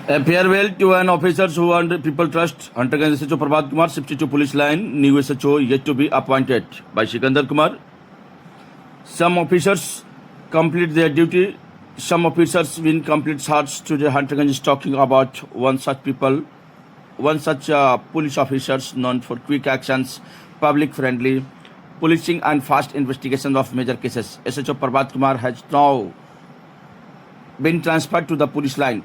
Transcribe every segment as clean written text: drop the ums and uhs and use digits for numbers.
A farewell to an officers who earned people trust. Hunterganj SHO Prabhat Kumar, 62 Police Line, new SHO yet to be appointed by Sikandar Kumar. Some officers complete their duty. Some officers will complete search. Today Hunterganj is talking about one such police officers known for quick actions, public friendly, policing and fast investigation of major cases. SHO Prabhat Kumar has now been transferred to the police line.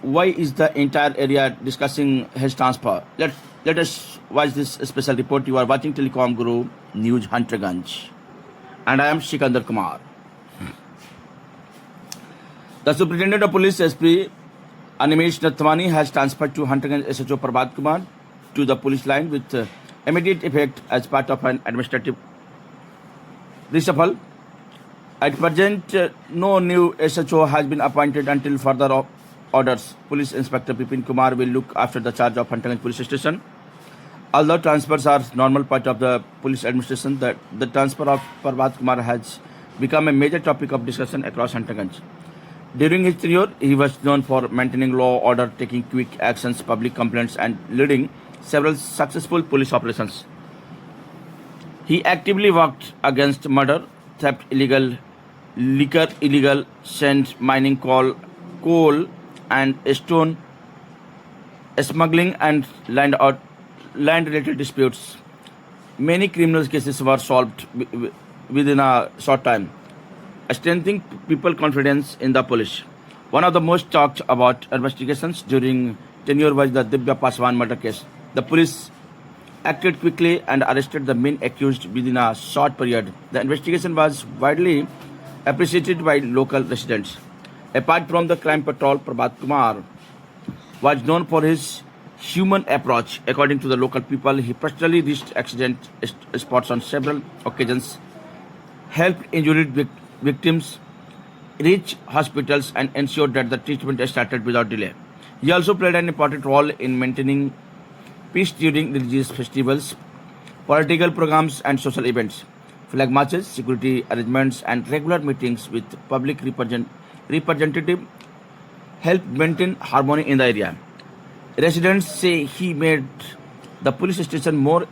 Why is the entire area discussing his transfer? Let us watch this special report. You are watching Telecom Guru News Hunterganj, and I am Sikandar Kumar. The Superintendent of Police SP Animesh Nathwani has transferred to Hunterganj SHO Prabhat Kumar to the police line with immediate effect as part of an administrative reshuffle. At present, no new SHO has been appointed until further orders. Police Inspector Bipin Kumar will look after the charge of Hunterganj Police Station. Although transfers are normal part of the police administration, the transfer of Prabhat Kumar has become a major topic of discussion across Hunterganj. During his tenure, he was known for maintaining law, order, taking quick actions, public complaints, and leading several successful police operations. He actively worked against murder, theft, illegal liquor, illegal sand mining, coal and stone smuggling, and land-related disputes. Many criminal cases were solved within a short time, strengthening people confidence in the police. One of the most talked about investigations during tenure was the Divya Paswan murder case. The police acted quickly and arrested the main accused within a short period. The investigation was widely appreciated by local residents. Apart from the crime patrol, Prabhat Kumar was known for his human approach. According to the local people, he personally reached accident spots on several occasions, helped injured victims reach hospitals, and ensured that the treatment started without delay. He also played an important role in maintaining peace during religious festivals, political programs, and social events. Flag marches, security arrangements, and regular meetings with public representative helped maintain harmony in the area. Residents say he made the police station more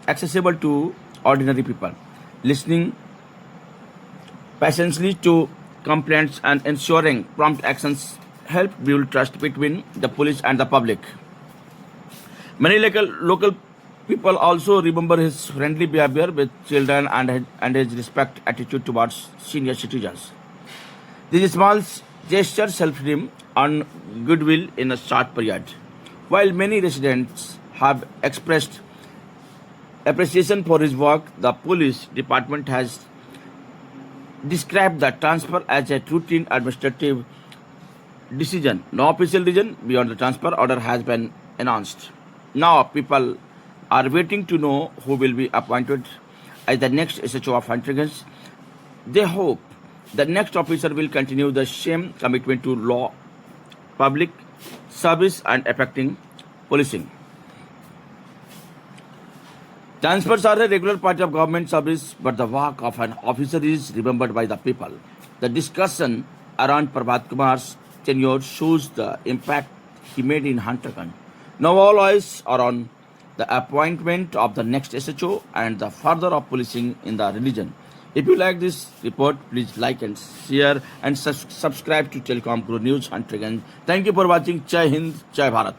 accessible to ordinary people, listening patiently to complaints and ensuring prompt actions helped build trust between the police and the public. Many local people also remember his friendly behavior with children and his respect attitude towards senior citizens. These small gestures helped him earn goodwill in a short period. While many residents have expressed appreciation for his work, the police department has described the transfer as a routine administrative decision. No official reason beyond the transfer order has been announced. Now people are waiting to know who will be appointed as the next SHO of Hunterganj. They hope the next officer will continue the same commitment to law, public service, and effective policing. Transfers are a regular part of government service, but the work of an officer is remembered by the people. The discussion around Prabhat Kumar's tenure shows the impact he made in Hunterganj. Now all eyes are on the appointment of the next SHO and the further of policing in the religion. If you like this report, please like and share and subscribe to Telecom Guru News Hunterganj. Thank you for watching. Jai Hind, Jai Bharat.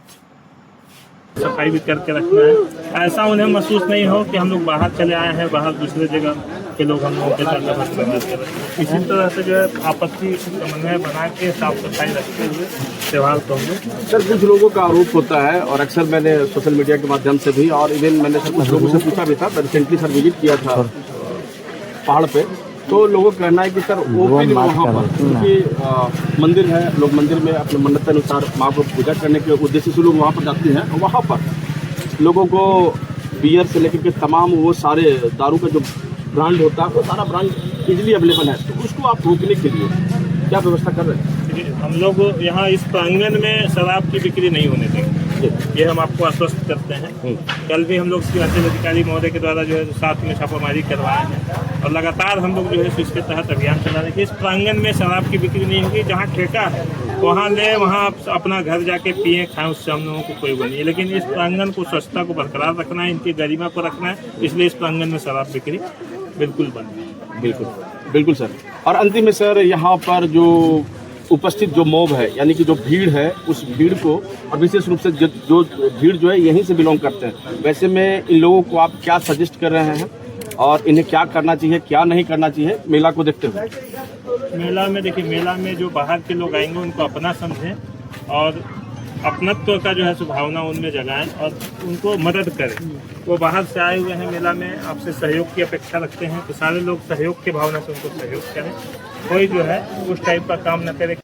सफाई भी करके रखना है, ऐसा उन्हें महसूस नहीं हो कि हम लोग बाहर चले आए हैं, बाहर दूसरे जगह के लोग हम लोगों के साथ व्यवहार कर रहे हैं। इसी तरह से जो है आपत्ति समन्वय बना के साफ सफाई रखते हुए त्यौहार को हम लोग। सर कुछ लोगों का आरोप होता है और अक्सर मैंने सोशल मीडिया के माध्यम से भी और इवन मैंने सर कुछ लोगों से पूछा भी था, रिसेंटली सर विजिट किया था पहाड़ पे, तो लोगों का कहना है कि सर ओपन वहाँ पर क्योंकि मंदिर है, लोग मंदिर में अपने मन्नत के अनुसार माँ को पूजा करने के उद्देश्य से लोग वहाँ पर जाते हैं, वहाँ पर लोगों को बियर से लेकर के तमाम वो सारे दारू का जो ब्रांड होता है वो सारा ब्रांड इजीली अवेलेबल है, तो उसको आप रोकने के लिए क्या व्यवस्था कर रहे हैं? हम लोग यहाँ इस प्रांगण में शराब की बिक्री नहीं होने देंगे, ये हम आपको आश्वस्त करते हैं। कल भी हम लोग श्री अधिकारी महोदय के द्वारा जो है साथ में छापामारी करवाए हैं और लगातार हम लोग जो है इसके तहत अभियान चला रहे हैं। इस प्रांगण में शराब की बिक्री नहीं होगी। जहाँ ठेका है वहाँ ले, वहाँ आप अपना घर जाके पिए खाएं, उससे हम लोगों को कोई वो नहीं है। लेकिन इस प्रांगण को, स्वच्छता को बरकरार रखना है, इनकी गरिमा को रखना है, इसलिए इस प्रांगण में शराब बिक्री बिल्कुल बंद है। बिल्कुल बिल्कुल सर। और अंतिम में सर, यहाँ पर जो उपस्थित जो मॉब है, यानी कि जो भीड़ है, उस भीड़ को, और विशेष रूप से जो भीड़ जो है यहीं से बिलोंग करते हैं, वैसे में इन लोगों को आप क्या सजेस्ट कर रहे हैं और इन्हें क्या करना चाहिए, क्या नहीं करना चाहिए मेला को देखते हुए? मेला में देखिए, मेला में जो बाहर के लोग आएंगे उनको अपना समझें और अपनत्व का जो है स्वभावना उनमें जगाएं और उनको मदद करें। वो बाहर से आए हुए हैं, मेला में आपसे सहयोग की अपेक्षा रखते हैं, तो सारे लोग सहयोग की भावना से उनको सहयोग करें। कोई जो है उस टाइप का काम न करे।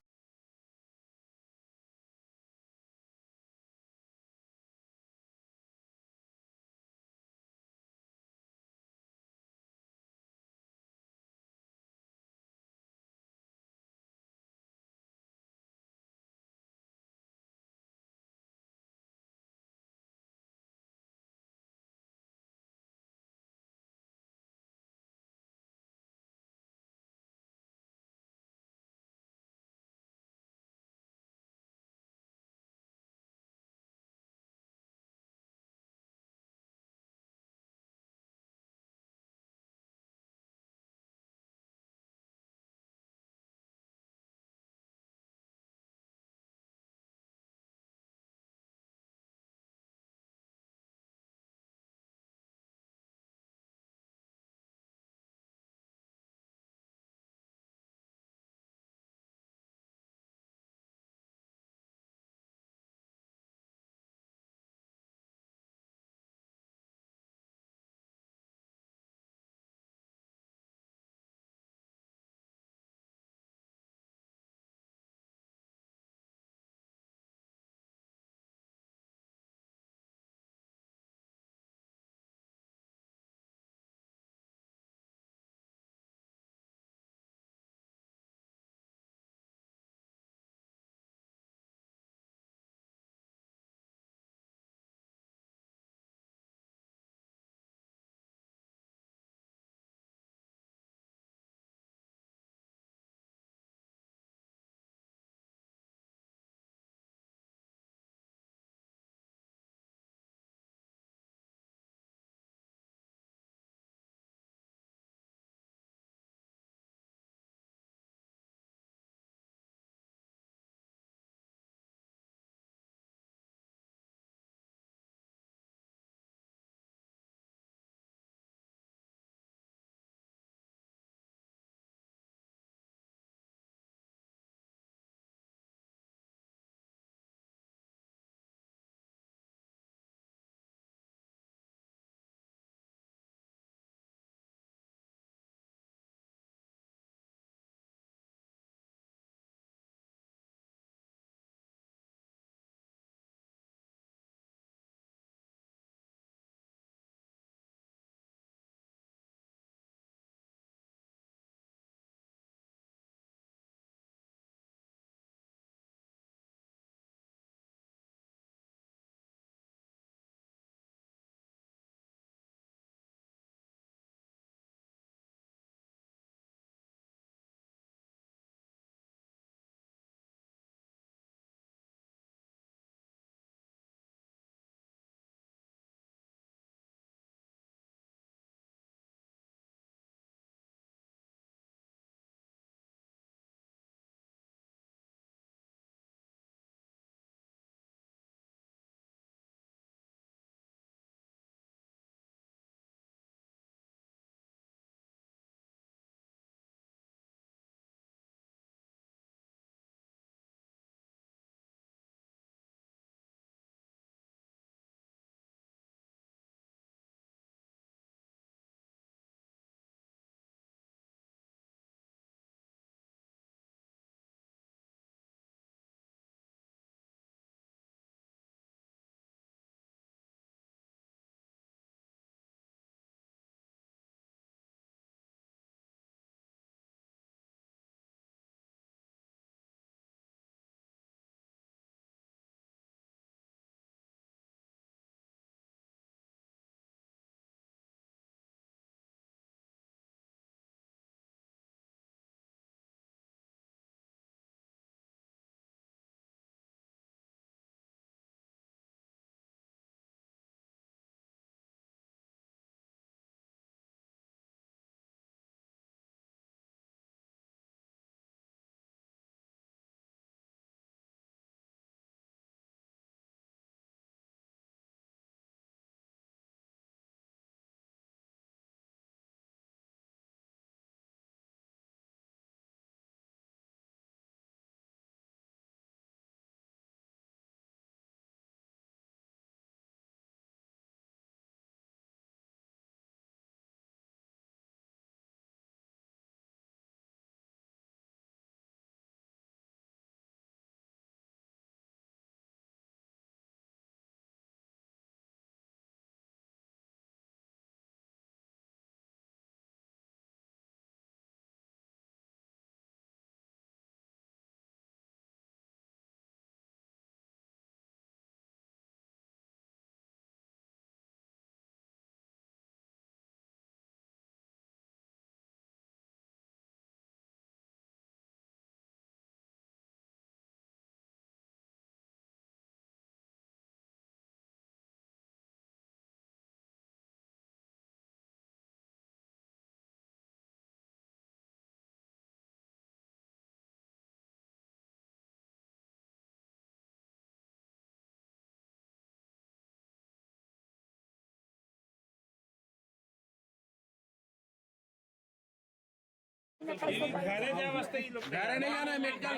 घरे जाए वास्ते ही लोग घर नहीं जाना है मेडिकल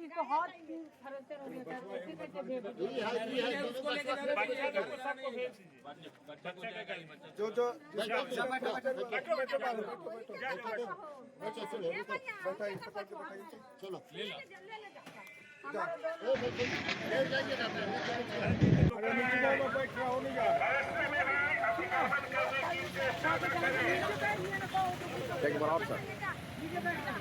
इसको हाथ फ्रैक्चर हो गया था उसी में से भेज दिया। सबको भेज दीजिए बच्चा का गाड़ी जो चलो ले लो एक बार और सर बच्चा